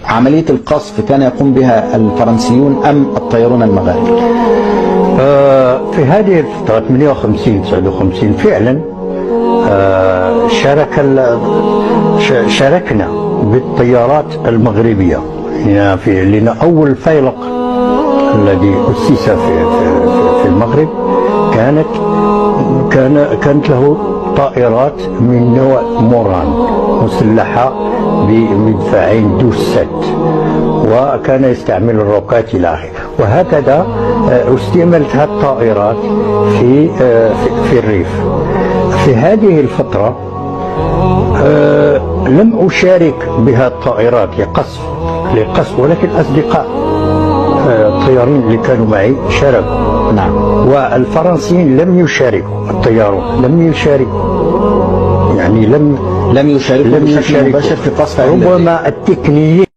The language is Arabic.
عملية القصف كان يقوم بها الفرنسيون أم الطيارون المغاربة؟ في هذه الفترة 58 59 فعلا شاركنا بالطيارات المغربية، لأن أول فيلق الذي أسس في المغرب كانت له طائرات من نوع موران مسلحة بمدفعين دوسات، وكان يستعمل الروكات إلى آخره. وهكذا استعملت هذه الطائرات في الريف. في هذه الفترة لم أشارك بها الطائرات لقصف، ولكن أصدقاء الطيارين اللي كانوا معي شاركوا. نعم. والفرنسيين لم يشاركوا، الطيارون لم يشاركوا، يعني لم يشاركوا بشكل مباشر في قصف. ربما التقنيين